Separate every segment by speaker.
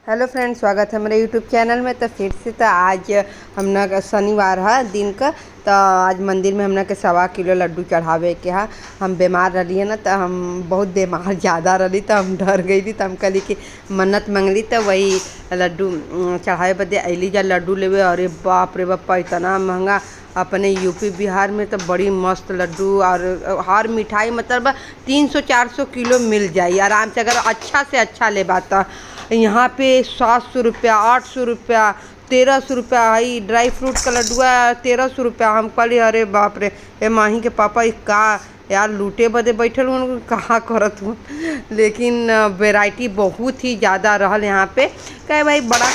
Speaker 1: Hello friends, स्वागत है मेरे यूट्यूब चैनल में। तो फिर से तो आज हमना का शनिवार है दिन का। तो आज मंदिर में हमना के 1.25 किलो लड्डू चढ़ावे के हा। हम बीमार रही ना, तो हम बहुत बीमार ज़्यादा रही, तो हम डर गई थी। तो हम कहली कि मन्नत मंगली, तो वही लड्डू चढ़ावे बदे अली जा लड्डू लेवे। अरे बाप रे बाप, इतना महंगा। अपने यूपी बिहार में तो बड़ी मस्त लड्डू और हर मिठाई मतलब 300-400 किलो मिल जाए आराम से, अगर अच्छा से अच्छा ले बात। यहाँ पे 700 रुपया, 800 रुपया, 1300 रुपया। है ड्राई फ्रूट का लड्डुआ 1300 रुपया। हम कहली अरे बाप रे, ए माही के पापा का यार लूटे बदे बैठल हूँ, कहाँ करत हूँ। लेकिन वैरायटी बहुत ही ज़्यादा रहल यहाँ पे। क्या भाई, बड़ा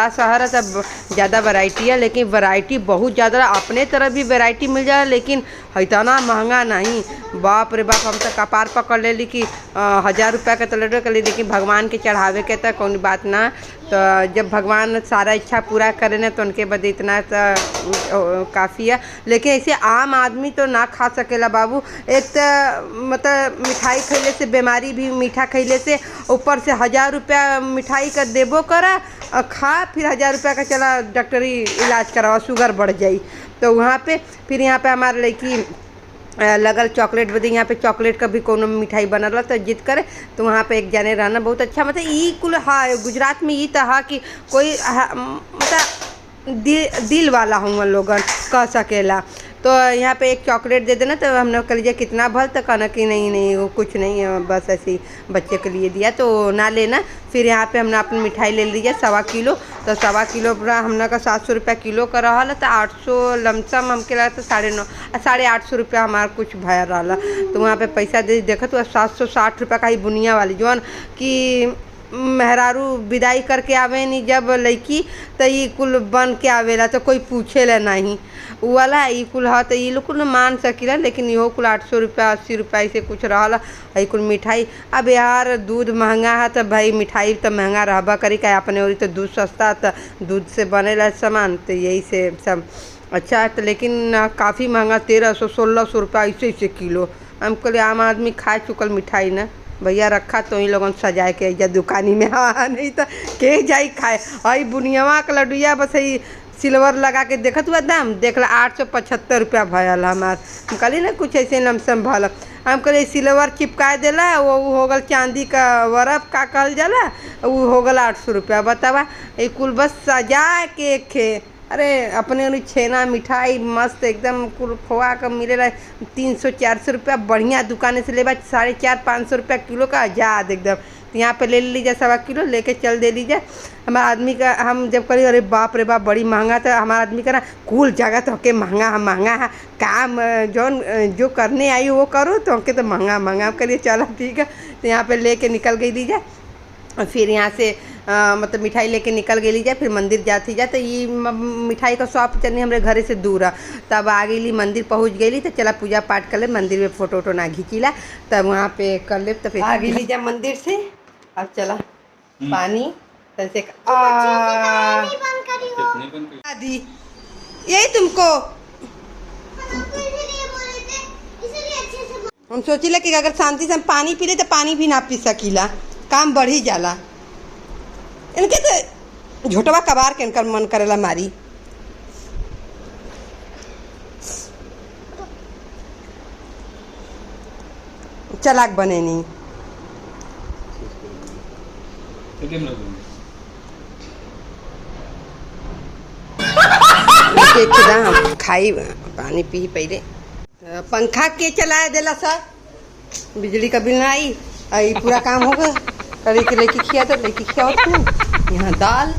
Speaker 1: शहर है तो ज़्यादा वैरायटी है, लेकिन वैरायटी बहुत ज़्यादा। अपने तरफ भी वैरायटी मिल जाए, लेकिन इतना महंगा नहीं। बाप रे बाप, हम तो कपार पकड़ ले ली कि 1000 रुपया का तो लड्डू कर ली, लेकिन भगवान के चढ़ावे के तो कौन बात ना। तो जब भगवान सारा इच्छा पूरा करे ना, तो उनके बदे इतना तो काफ़ी है। लेकिन ऐसे आम आदमी तो ना खा सकेला बाबू। एक तो मतलब मिठाई खैले से बीमारी भी, मीठा खैले से ऊपर से 1000 रुपया मिठाई का देबो करा, खा फिर 1000 रुपया का चला डॉक्टरी इलाज कराओ, शुगर बढ़ जाई। तो वहाँ पे फिर यहाँ पे हमारे लड़की लगल चॉकलेट बदे। यहाँ पे चॉकलेट का भी कोनो मिठाई बनल रहा, तो जिद करे। तो वहाँ पे एक जाने रहना बहुत अच्छा, मतलब ई कुल हाँ गुजरात में ये तो हाँ कि कोई मतलब दिल वाला हम लोगन कह सकेला। तो यहाँ पे एक चॉकलेट दे देना। तो हमने कह लीजिए कितना भल, तो कहना कि नहीं वो कुछ नहीं है, बस ऐसे ही बच्चे के लिए दिया, तो ना लेना। फिर यहाँ पे हमने अपनी मिठाई ले लीजिए 1.25 किलो। तो 1.25 किलो पूरा हमने का 700 रुपया किलो का रहा। तो 800 लमसम हमके लगा, तो 850 रुपया हमारा कुछ भया रहा। तो वहाँ पे पैसा दे देखा तो 760 रुपया का ही बुनिया वाली जौन कि मेहरारू विदाई करके आवे नहीं जब लड़की, तो ये कुल बन के आवेला, तो कोई पूछेला नहीं वो वाला ये कुल है। तो ये लोग कुल मान सकीला, लेकिन इहो कुल 800 रुपया 80 रुपया से कुछ रहा। ये कुल मिठाई। अब यार दूध महंगा है, तो भाई मिठाई तो महंगा रहबा करी। क्या अपने और तो दूध सस्ता, तो दूध से बनेला सामान, तो यही से सब अच्छा है। तो लेकिन काफ़ी महंगा, 1300-1600 रुपया ऐसे किलो। हम कहले आम आदमी खा चुकल मिठाई ना भैया, रखा तो ही लोगन सजाए के जा दुकानी में। हाँ नहीं तो के जाई खाए। आई बुनियावा का लड्डुया बस ही सिल्वर लगा के देखत हुआ दाम देखला 875 रुपया भयल हमार। हम कहली ना कुछ ऐसे लमसम भल। हम कहले सिल्वर चिपका देला, वो हो गल चांदी का बर्फ का कहल जाला, वो हो गल 800 रुपया। बतावा ये कुल बस सजा के खे। अरे अपने छेना मिठाई मस्त एकदम कुल खोआ का मिलेला 300-400 रुपया। बढ़िया दुकान से लेबा 450-500 रुपया किलो का आजाद एकदम। तो यहाँ पे ले लीजिए 1.25 किलो लेके चल दे लीजिए। हमारा आदमी का हम जब करी अरे बाप रे बाप बड़ी महंगा। तो हमारा आदमी का ना कुल जगह तो के महंगा है काम जो करने आई वो करो, तो के तो महंगा करिए। चलो ठीक है। तो यहाँ पे लेके निकल गई लीजिए। और फिर यहाँ से मतलब मिठाई लेके निकल गई लीजिए। फिर मंदिर जाती जा। तो ये मिठाई का शॉप चलनी हमारे घरे से दूर है। तब आ गई मंदिर पहुँच गई। तो चला पूजा पाठ कर ले, मंदिर में फ़ोटो वोटो ना खींचीला, तब वहाँ पे कर ले। तो फिर आ गई लीजिए मंदिर से। अब चला पानी तैसे दी यही तुमको हम सोचिला कि अगर शांति से हम पानी पी ले तो पानी भी ना पी सकीला, काम बढ़ ही जाला। इनके तो झोटवा कबार के इनका मन करेला मारी। चलाक बने नहीं। हम खाई पानी पी पहले। पंखा के चलाए देला सर, बिजली का बिल ना आई। पूरा काम हो गया। कभी के लेके खिया तो लेके खिया होता। यहाँ दाल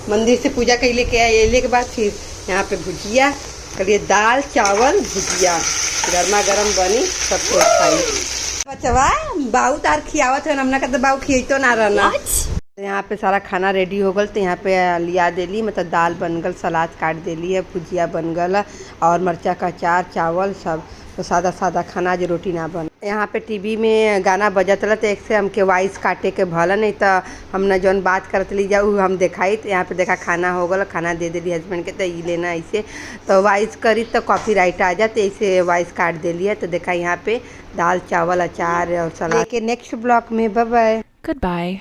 Speaker 1: मंदिर से पूजा कर लेके आए। ले के बाद फिर यहाँ पे भुजिया करिए, दाल चावल भुजिया गर्मा गर्म बनी, सबको खाई। बचवा बाऊ तार खियावत है, हमने कहते बाऊ खिए तो ना रहना। यहाँ पे सारा खाना रेडी हो गल। तो यहाँ पे लिया देली, मतलब दाल बन गल, सलाद काट देली है, भुजिया बन गल और मिर्चा का अचार, चावल सब। तो सादा सादा खाना आज रोटी ना बन। यहाँ पे टीवी में गाना बजत रहा, तो एक से हमके वॉइस काटे के भला नहीं। तो हमने जौन बात करत ली जाऊ हम दिखाई। तो यहाँ पे देखा खाना हो गल, खाना दे देली हस्बैंड के। तो ये लेना ऐसे तो वॉइस करी तो कॉपीराइट आ जाते, ऐसे वॉइस काट देली है। तो देखा यहाँ पे दाल चावल अचार और सलाद के। नेक्स्ट ब्लॉग में बाय बाय,
Speaker 2: गुड बाय।